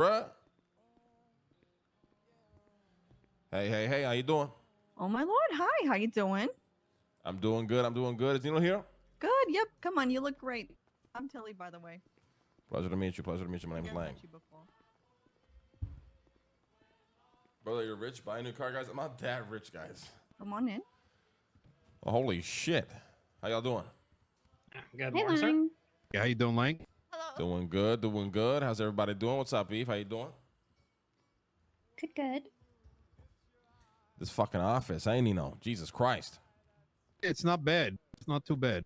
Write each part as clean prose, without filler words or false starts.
Bruh. Hey, how you doing? Oh my lord, hi, how you doing? I'm doing good. Is Nino here? Good, yep, come on, you look great. I'm Tilly, by the way. Pleasure to meet you. My I think name's I've Lang. met you before. Brother, you're rich. Buy a new car, guys. I'm not that rich, guys. Come on in. Oh, holy shit. How y'all doing? Good Hey, morning, sir. Lang. Yeah, how you doing, Lang? Hello. Doing good. How's everybody doing? What's up, Eve? How you doing? Good. This fucking office. I ain't Nino. Jesus Christ. It's not bad. It's not too bad.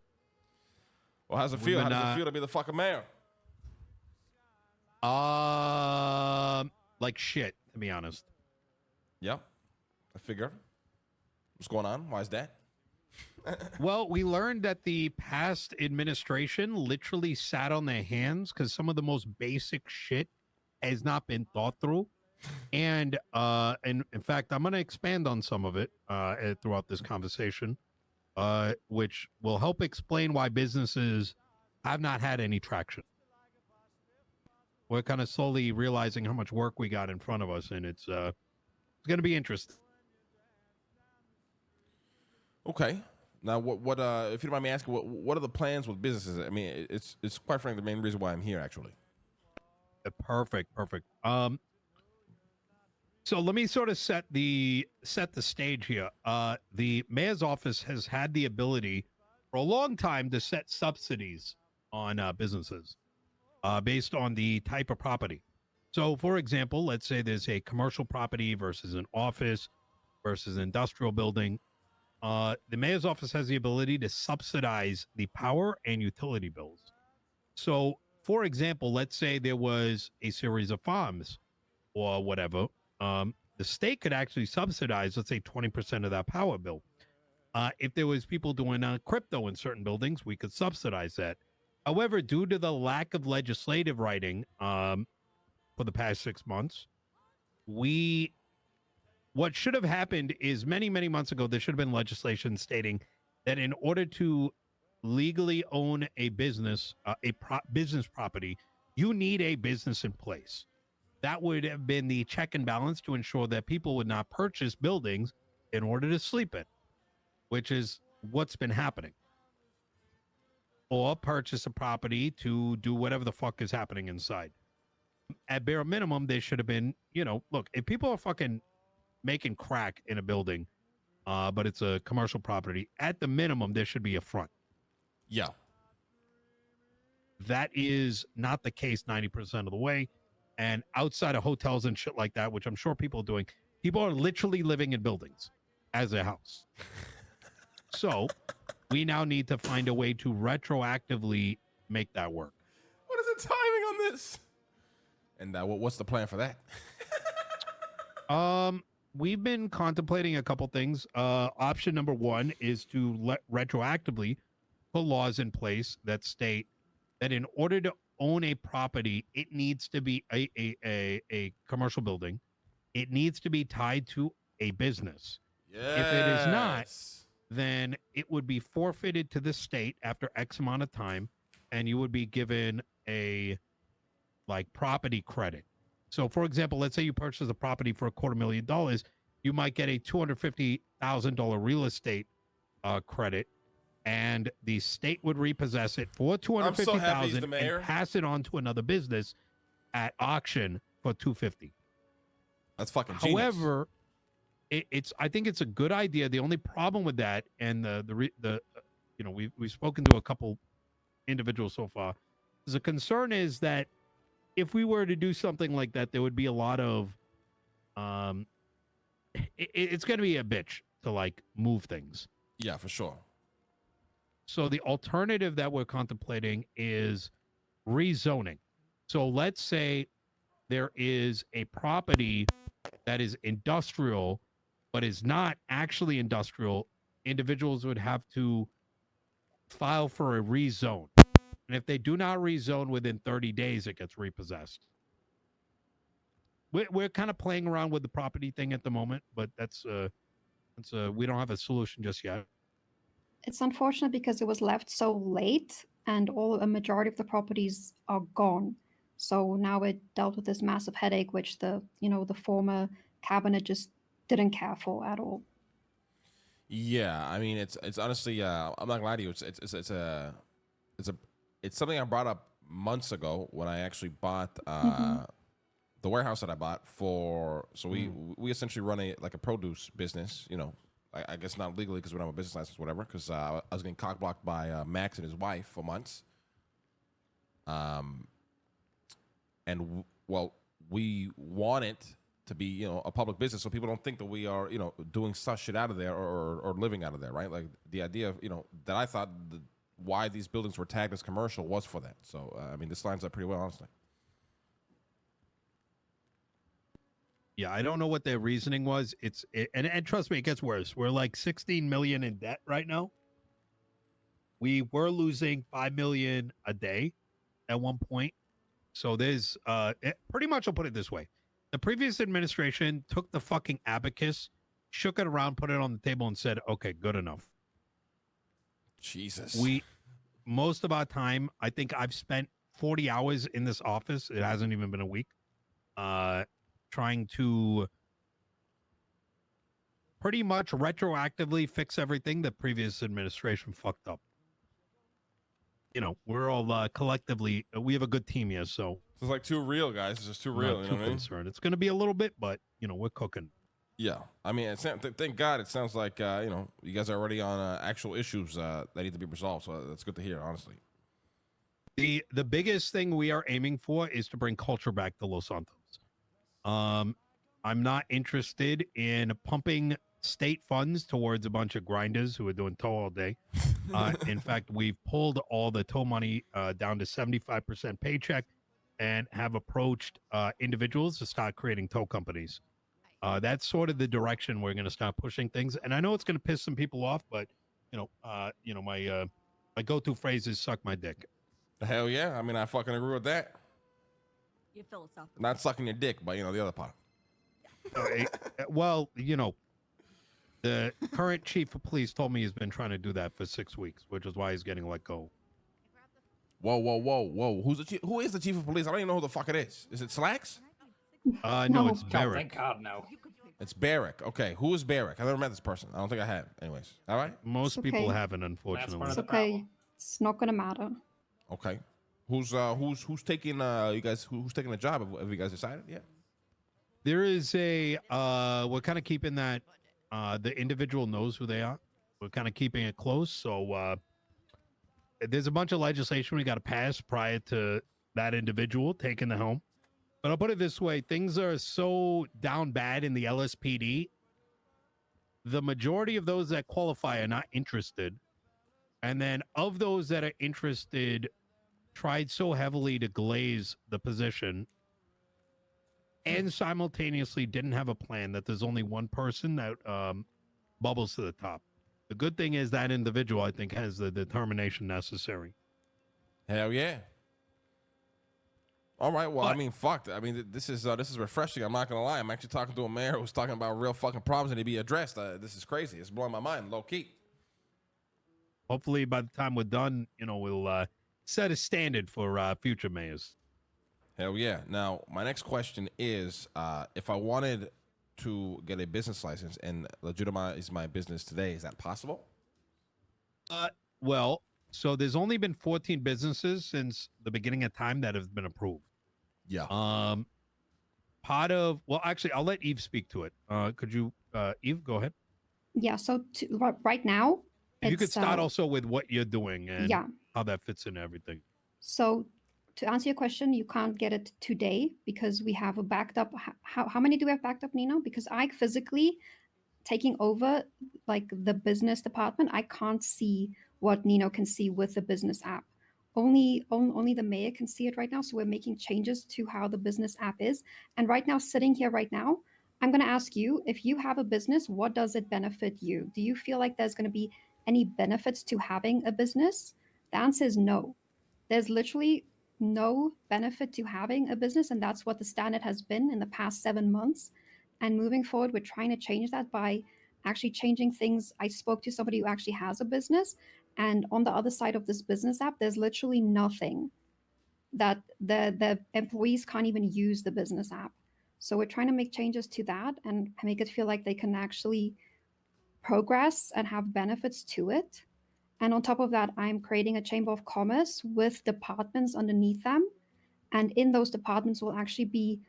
Well, how's it feel? How does it feel to be the fucking mayor? Like shit, to be honest. Yep. I figure. What's going on? Why is that? Well, we learned that the past administration literally sat on their hands because some of the most basic shit has not been thought through. And in fact, I'm going to expand on some of it throughout this conversation, which will help explain why businesses have not had any traction. We're kind of slowly realizing how much work we got in front of us, and it's going to be interesting. Okay. Now, what if you don't mind me asking, what are the plans with businesses? I mean, it's quite frankly the main reason why I'm here, actually. Perfect. So let me sort of set the stage here. The mayor's office has had the ability for a long time to set subsidies on businesses based on the type of property. So, for example, let's say there's a commercial property versus an office versus an industrial building. The mayor's office has the ability to subsidize the power and utility bills. So, for example, let's say there was a series of farms or whatever. The state could actually subsidize, let's say, 20% of that power bill. If there was people doing crypto in certain buildings, we could subsidize that. However, due to the lack of legislative writing for the past 6 months, what should have happened is many months ago there should have been legislation stating that in order to legally own a business, business property, you need a business in place. That would have been the check and balance to ensure that people would not purchase buildings in order to sleep in, which is what's been happening, or purchase a property to do whatever the fuck is happening inside. At bare minimum, there should have been, look, if people are fucking making crack in a building, but it's a commercial property, at the minimum, there should be a front. Yeah. That is not the case 90% of the way. And outside of hotels and shit like that, which I'm sure people are doing, people are literally living in buildings as a house. So we now need to find a way to retroactively make that work. What is the timing on this? And what's the plan for that? We've been contemplating a couple things. Option number one is to retroactively put laws in place that state that in order to own a property, it needs to be a commercial building. It needs to be tied to a business. Yes. If it is not, then it would be forfeited to the state after X amount of time, and you would be given a property credit. So, for example, let's say you purchase a property for $250,000, you might get a $250,000 real estate credit, and the state would repossess it for $250,000 and pass it on to another business at auction for $250,000. That's fucking genius. However, I think it's a good idea. The only problem with that, and we've spoken to a couple individuals so far, the concern is that if we were to do something like that, there would be a lot of it's going to be a bitch to move things. Yeah, for sure. So the alternative that we're contemplating is rezoning. So let's say there is a property that is industrial, but is not actually industrial. Individuals would have to file for a rezone. And if they do not rezone within 30 days, it gets repossessed. We're kind of playing around with the property thing at the moment, but we don't have a solution just yet. It's unfortunate because it was left so late and a majority of the properties are gone. So now it dealt with this massive headache, which the former cabinet just didn't care for at all. Yeah, I mean, it's honestly, I'm not gonna lie to you. It's a it's something I brought up months ago when I actually bought the warehouse that I bought for. So we essentially run a produce business. You know, I guess not legally because we don't have a business license, whatever. Because I was getting cock blocked by Max and his wife for months. Well, we want it to be, you know, a public business so people don't think that we are, you know, doing such shit out of there or living out of there, right? Like the idea of, you know, that I thought why these buildings were tagged as commercial was for that. So I mean, this lines up pretty well, honestly. Yeah, I don't know what their reasoning was. And trust me, it gets worse. We're like 16 million in debt right now. We were losing 5 million a day at one point. So there's pretty much, I'll put it this way. The previous administration took the fucking abacus, shook it around, put it on the table and said, "Okay, good enough." Jesus. Most of our time, I think I've spent 40 hours in this office. It hasn't even been a week. Trying to pretty much retroactively fix everything the previous administration fucked up. You know, we're all collectively, we have a good team here, so It's like too real, guys. It's just too I'm real. not You too know what I mean? concerned. It's going to be a little bit, but, you know, we're cooking. Yeah. I mean, thank God it sounds like, you know, you guys are already on actual issues that need to be resolved. So that's good to hear, honestly. The biggest thing we are aiming for is to bring culture back to Los Santos. I'm not interested in pumping state funds towards a bunch of grinders who are doing tow all day. In fact, we've pulled all the tow money down to 75% paycheck and have approached individuals to start creating tow companies. That's sort of the direction we're going to start pushing things. And I know it's going to piss some people off, but my go-to phrase is "suck my dick." Hell yeah. I mean, I fucking agree with that. You're philosophical. Not sucking your dick, but, you know, the other part. Well, you know, the current chief of police told me he's been trying to do that for 6 weeks, which is why he's getting let go. Whoa. Who is the chief of police? I don't even know who the fuck it is. Is it Slacks? No, No. it's Barrett. Thank God, no. It's Barrick. Okay. Who is Barrick? I've never met this person. I don't think I have. Anyways. All right. Most It's people okay. haven't, unfortunately. It's the okay. problem. It's not gonna matter. Okay. Who's taking you guys who's taking the job? Have you guys decided? Yeah. There is we're kind of keeping that the individual knows who they are. We're kind of keeping it close. So there's a bunch of legislation we got to pass prior to that individual taking the helm. But I'll put it this way, things are so down bad in the LSPD. The majority of those that qualify are not interested. And then of those that are interested, tried so heavily to glaze the position and simultaneously didn't have a plan that there's only one person that bubbles to the top. The good thing is that individual, I think, has the determination necessary. Hell yeah. All right. Well, I But- mean, fuck. I mean, this is refreshing. I'm not gonna lie. I'm actually talking to a mayor who's talking about real fucking problems and to be addressed. This is crazy. It's blowing my mind, low key. Hopefully, by the time we're done, you know, we'll set a standard for future mayors. Hell yeah. Now, my next question is, if I wanted to get a business license and legitimize my business today, is that possible? Well, so there's only been 14 businesses since the beginning of time that have been approved. Yeah. Actually, I'll let Eve speak to it. Could you, Eve, go ahead. Yeah. So right now, If you could it's, start also with what you're doing and yeah. how that fits in everything. So to answer your question, you can't get it today because we have a backed up. How many do we have backed up, Nino? Because I physically taking over like the business department, I can't see what Nino can see with the business app. Only the mayor can see it right now. So we're making changes to how the business app is. And right now, sitting here right now, I'm going to ask you, if you have a business, what does it benefit you? Do you feel like there's going to be any benefits to having a business? The answer is no. There's literally no benefit to having a business, and that's what the standard has been in the past 7 months. And moving forward, we're trying to change that by actually changing things. I spoke to somebody who actually has a business, and on the other side of this business app, there's literally nothing. that the employees can't even use the business app. So we're trying to make changes to that and make it feel like they can actually progress and have benefits to it. And on top of that, I'm creating a chamber of commerce with departments underneath them. And in those departments will actually be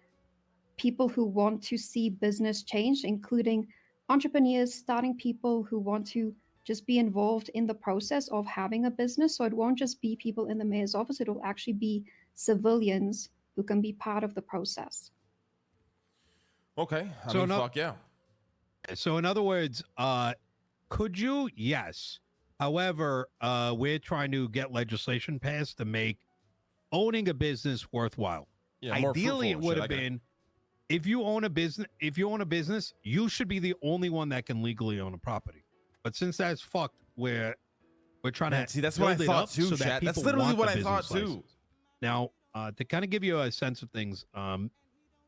people who want to see business change, including entrepreneurs, starting people who want to just be involved in the process of having a business. So it won't just be people in the mayor's office, it will actually be civilians who can be part of the process. Okay. I So mean, no- fuck yeah. So in other words, could you? Yes. However, we're trying to get legislation passed to make owning a business worthwhile. Yeah, more Ideally, fruitful it and would shit, have I get it. been if you own a business. If you own a business, you should be the only one that can legally own a property. But since that's fucked, we're trying Man, to see, that's what I build it thought up too, so that chat. That's people literally want what the I thought business too. license. Now, to kind of give you a sense of things,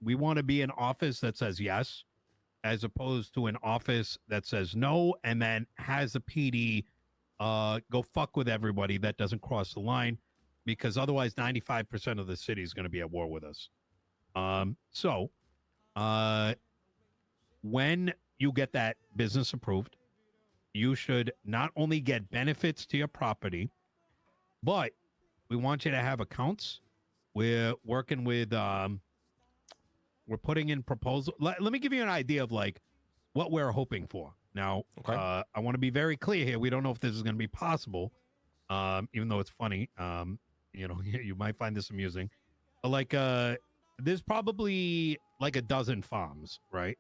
we want to be an office that says yes, as opposed to an office that says no and then has a PD go fuck with everybody that doesn't cross the line, because otherwise 95% of the city is going to be at war with us. So when you get that business approved, you should not only get benefits to your property, but we want you to have accounts. We're working with we're putting in proposal. Let me give you an idea of like what we're hoping for. Now, Okay. I want to be very clear here. We don't know if this is going to be possible, even though it's funny. You might find this amusing. Like, there's probably like a dozen farms, right?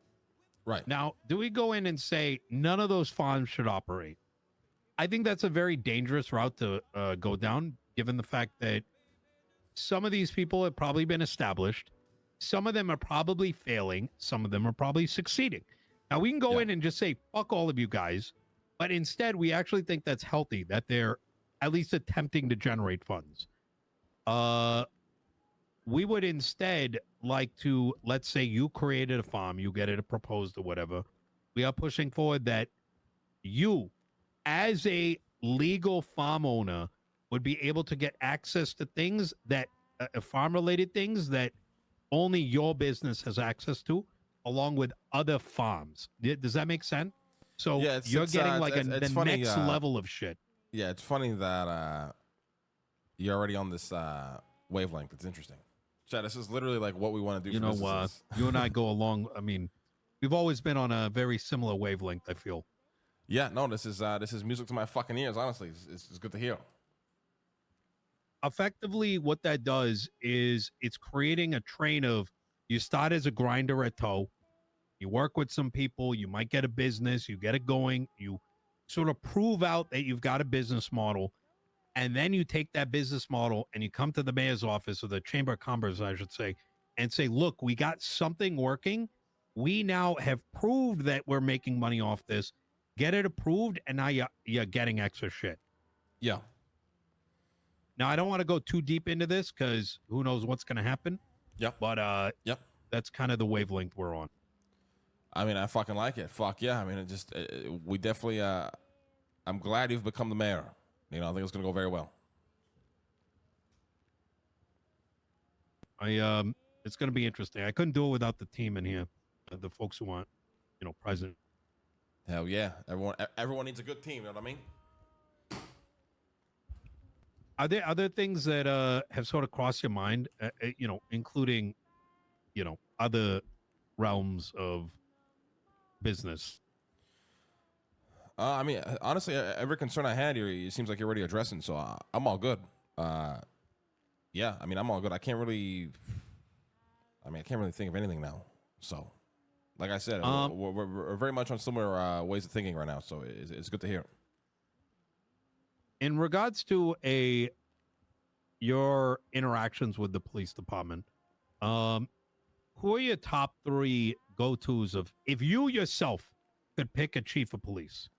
Right. Now, do we go in and say none of those farms should operate? I think that's a very dangerous route to go down, given the fact that some of these people have probably been established. Some of them are probably failing. Some of them are probably succeeding. Now, we can go in and just say, fuck all of you guys. But instead, we actually think that's healthy, that they're at least attempting to generate funds. We would instead like to, let's say you created a farm, you get it proposed or whatever. We are pushing forward that you, as a legal farm owner, would be able to get access to things that farm related things that only your business has access to, along with other farms. Does that make sense? So Yeah, you're getting like it's the funny, next level of shit. Yeah, it's funny that you're already on this wavelength. It's interesting. Chad, this is literally like what we want to do. You for know, businesses. you and I go along. I mean, we've always been on a very similar wavelength, I feel. Yeah, no, this is music to my fucking ears. Honestly, it's good to hear. Effectively, what that does is it's creating a train of, you start as a grinder at toe, you work with some people, you might get a business, you get it going, you sort of prove out that you've got a business model, and then you take that business model and you come to the mayor's office, or the chamber of commerce, I should say, and say, look, we got something working. We now have proved that we're making money off this. Get it approved, and now you're getting extra shit. Yeah. Now, I don't want to go too deep into this because who knows what's going to happen. Yep. But Yep. that's kind of the wavelength we're on. I mean, I fucking like it. Fuck yeah. I mean, we definitely. I'm glad you've become the mayor. You know, I think it's gonna go very well. It's going to be interesting. I couldn't do it without the team in here, the folks who aren't, present. Hell yeah. Everyone needs a good team. You know what I mean? Are there other things that have sort of crossed your mind, including, other realms of business? I mean, honestly, every concern I had here, it seems like you're already addressing. So I'm all good. Yeah, I mean, I'm all good. I can't really think of anything now. So, like I said, we're very much on similar ways of thinking right now. So it's good to hear. In regards to your interactions with the police department, who are your top 3 go-tos of, if you yourself could pick a chief of police,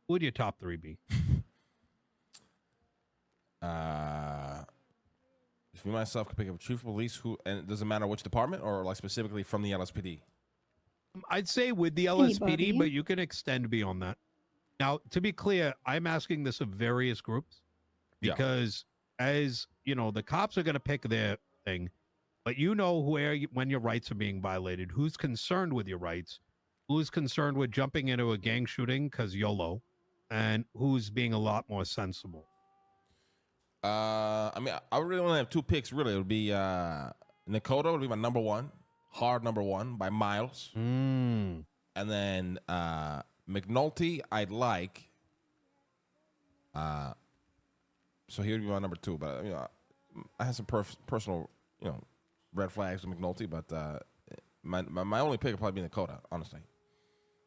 who would your top 3 be? If me myself could pick up a chief of police, and it doesn't matter which department, or like specifically from the LSPD. I'd say with the LSPD, Anybody. but you can extend beyond that. Now, to be clear, I'm asking this of various groups Yeah. because as you know, the cops are going to pick their thing, but you know when your rights are being violated, who's concerned with your rights, who's concerned with jumping into a gang shooting because YOLO, and who's being a lot more sensible. I mean, I really only have two picks. Really, it would be Nakota would be my number one, hard number one by miles, Mm. and then McNulty I'd like. So he would be my number two. But you know, I had some personal, you know, red flags with McNulty. But my only pick would probably be Nakota, honestly.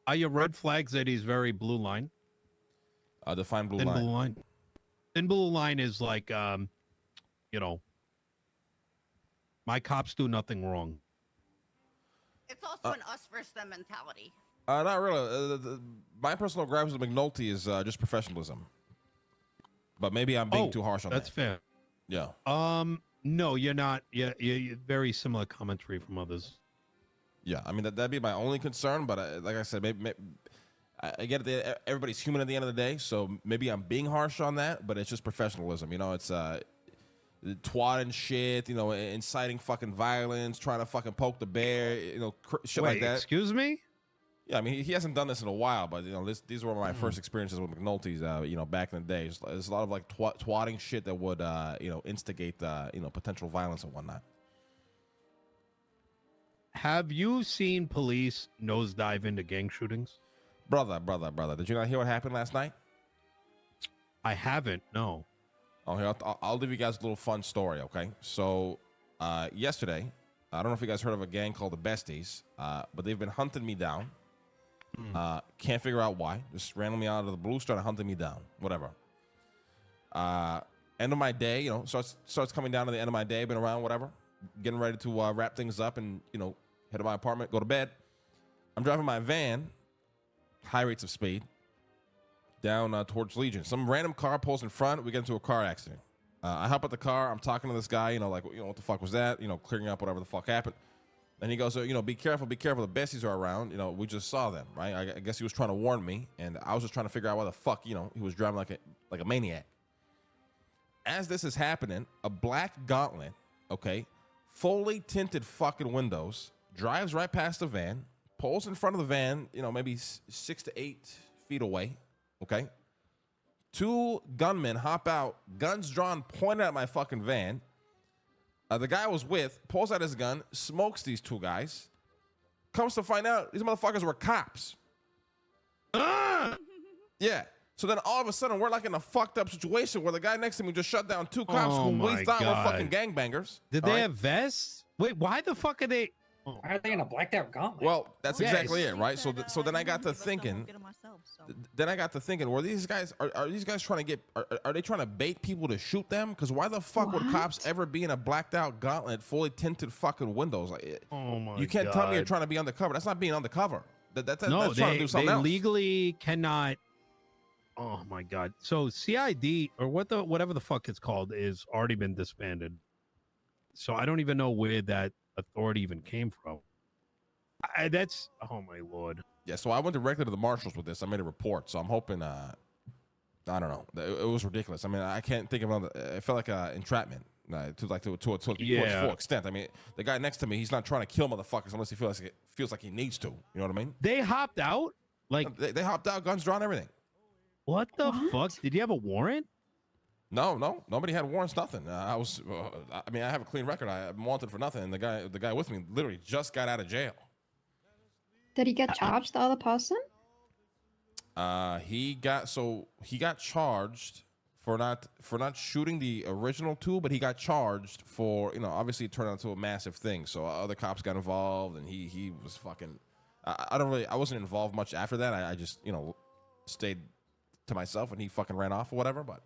Are your red flags that he's very blue line? Define blue Thin line. blue line. Thin blue line is like, you know, my cops do nothing wrong. It's also an us versus them mentality. Not really. My personal gripes with McNulty is just professionalism. But maybe I'm being too harsh on that's that. fair. Yeah. No, you're not. Yeah, you're very similar commentary from others. Yeah, I mean that'd be my only concern. But like I said, maybe I get it. Everybody's human at the end of the day, so maybe I'm being harsh on that. But it's just professionalism. You know, it's twatting shit. You know, inciting fucking violence, trying to fucking poke the bear. You know, shit like that. Excuse me. Yeah, I mean he hasn't done this in a while, but you know these were my first experiences with McNulty's. You know, back in the day, there's a lot of like twatting shit that would you know instigate you know potential violence and whatnot. Have you seen police nosedive into gang shootings? Brother. Did you not hear what happened last night? I haven't. No. Oh, here, I'll give you guys a little fun story, okay? So, yesterday, I don't know if you guys heard of a gang called the Besties, but they've been hunting me down. Can't figure out why. Just randomly out of the blue, started hunting me down. Whatever. End of my day, you know, starts coming down to the end of my day. Been around, whatever. Getting ready to wrap things up and, you know, head to my apartment, go to bed. I'm driving my van, high rates of speed, down towards Legion. Some random car pulls in front. We get into a car accident. I hop out the car. I'm talking to this guy, you know, like, you know, what the fuck was that? You know, clearing up whatever the fuck happened. And he goes, you know, be careful. The besties are around. You know, we just saw them, right? I guess he was trying to warn me, and I was just trying to figure out why the fuck, you know, he was driving like a maniac. As this is happening, a black Gauntlet, okay, fully tinted fucking windows, drives right past the van, pulls in front of the van, you know, maybe 6 to 8 feet away, okay? Two gunmen hop out, guns drawn, pointed at my fucking van. The guy I was with pulls out his gun, smokes these two guys. Comes to find out, these motherfuckers were cops. Yeah. So then all of a sudden, we're like in a fucked up situation where the guy next to me just shut down two cops who we thought were fucking gangbangers. Did they have vests? Wait, why the fuck are they? Why are they in a blacked out gauntlet? Well, that's exactly it, right? So then I got to thinking. Then I got to thinking, were these guys are these guys trying to get? Are they trying to bait people to shoot them? Because why the fuck would cops ever be in a blacked out Gauntlet, fully tinted fucking windows? Like, you can't tell me you're trying to be undercover. That's not being undercover. That's trying to do something else. They legally cannot. Oh my god! So CID or whatever the fuck it's called is already been disbanded. So I don't even know where that authority even came from. That's oh my lord. Yeah, so I went directly to the marshals with this. I made a report, so I'm hoping. I don't know. It was ridiculous. I mean, I can't think of another. It felt like entrapment to its full extent. I mean, the guy next to me, he's not trying to kill motherfuckers unless he feels like he needs to. You know what I mean? They hopped out. Like they hopped out, guns drawn, everything. What the fuck? Did you have a warrant? No, nobody had warrants, nothing. I have a clean record. I'm wanted for nothing. And the guy with me literally just got out of jail. Did he get charged, the other person? He got charged for not shooting the original two, but he got charged for, you know, obviously it turned out into a massive thing. So other cops got involved, and he was fucking. I wasn't involved much after that. I just, you know, stayed to myself, and he fucking ran off or whatever. But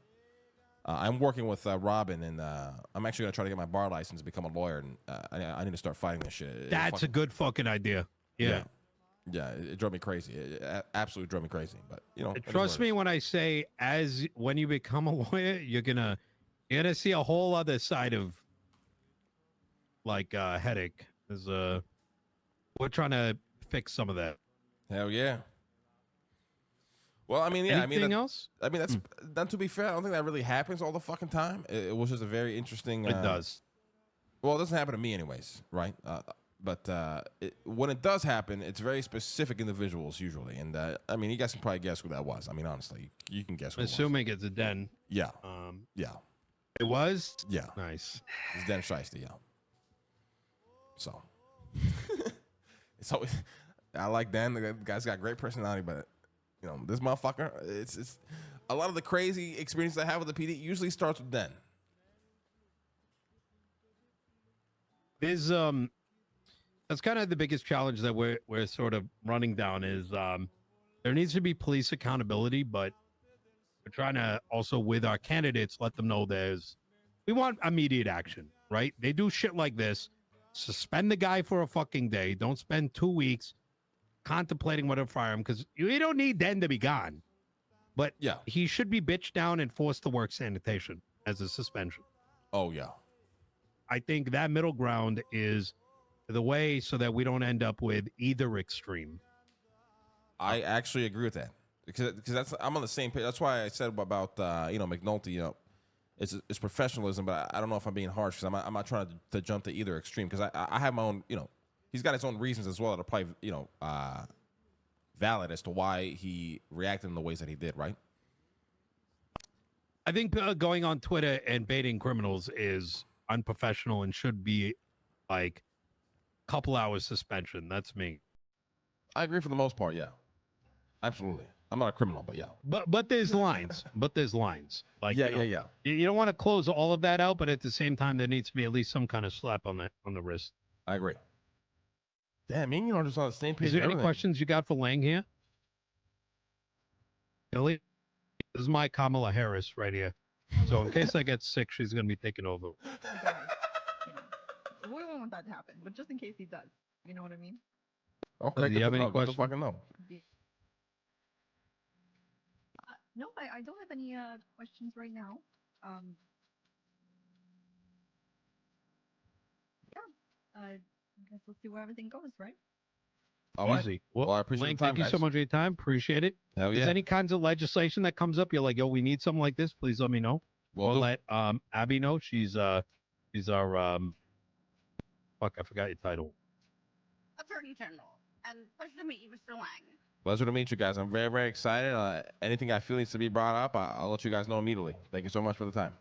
I'm working with Robin, and I'm actually gonna try to get my bar license, become a lawyer, and I need to start fighting this shit. That's a good fucking idea. Yeah, it drove me crazy. It absolutely drove me crazy. But you know, trust me when I say, when you become a lawyer, you're gonna see a whole other side of like headache. We're trying to fix some of that. Hell yeah. Well, I mean, yeah, Anything else? I mean, that's then to be fair, I don't think that really happens all the fucking time. It was just a very interesting. It does. Well, it doesn't happen to me, anyways, right? But when it does happen, it's very specific individuals usually, and I mean, you guys can probably guess who that was. I mean, honestly, you can guess who. Assuming it's a den. Yeah. Um, Yeah. it was. Yeah. Nice. It's Dan Shiesty, yeah. So it's always I like Dan. The guy's got great personality, but you know, this motherfucker, it's a lot of the crazy experiences I have with the PD usually starts with Dan. There's that's kind of the biggest challenge that we're sort of running down is there needs to be police accountability, but we're trying to also with our candidates let them know we want immediate action, right? They do shit like this, suspend the guy for a fucking day. Don't spend 2 weeks contemplating whether to fire him because you don't need Dan to be gone. But Yeah. he should be bitched down and forced to work sanitation as a suspension. Oh yeah. I think that middle ground is the way so that we don't end up with either extreme. I actually agree with that because I'm on the same page. That's why I said about McNulty. You know, it's professionalism, but I don't know if I'm being harsh because I'm not trying to jump to either extreme because I have my own. You know, he's got his own reasons as well that are probably valid as to why he reacted in the ways that he did. Right. I think going on Twitter and baiting criminals is unprofessional and should be like a couple hours suspension. That's me. I agree for the most part. Yeah. Absolutely. I'm not a criminal, but yeah. But there's lines. Like Yeah. You don't want to close all of that out, but at the same time, there needs to be at least some kind of slap on the wrist. I agree. Damn, me and you are just on the same page. Is there any everything. questions you got for Lang here? Billy, this is my Kamala Harris right here. So in case I get sick, she's gonna be taking over. Guys, we won't want that to happen, but just in case he does, you know what I mean? Okay. Do you have any Good to questions? fucking know. No, I don't have any questions right now. Yeah, I guess we'll see where everything goes, right? All right. Easy. Well, I appreciate Lang, the time, thank you so guys. much for your time. Appreciate it. Hell Is yeah. there any kinds of legislation that comes up? You're like, yo, we need something like this. Please let me know. Will Or do. let Abby know. She's our fuck, I forgot your title. Attorney General. And pleasure to meet you, Mr. Lang. Pleasure to meet you guys. I'm very, very excited. Anything I feel needs to be brought up, I'll let you guys know immediately. Thank you so much for the time.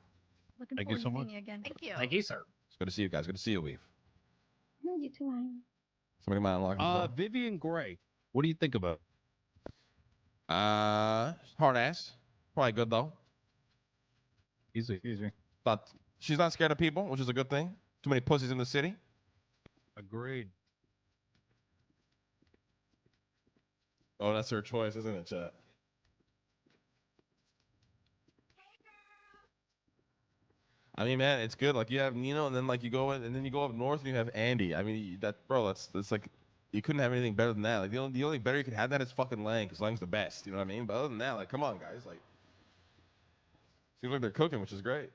Looking Thank you forward so to much. seeing you again. Thank you. Thank you, sir. It's good to see you guys. Good to see you, Weave. No, you too, Lang. Somebody mind unlocking Vivian Gray. What do you think about? hard ass. Probably good though. Easy. Excuse me. But she's not scared of people, which is a good thing. Too many pussies in the city. Agreed. Oh, that's her choice, isn't it, chat? I mean, man, it's good. Like you have Nino, and then like you go in, and then you go up north, and you have Andy. I mean, that's like you couldn't have anything better than that. Like the only better you could have that is fucking Lang, because Lang's the best. You know what I mean? But other than that, like, come on, guys, like, seems like they're cooking, which is great.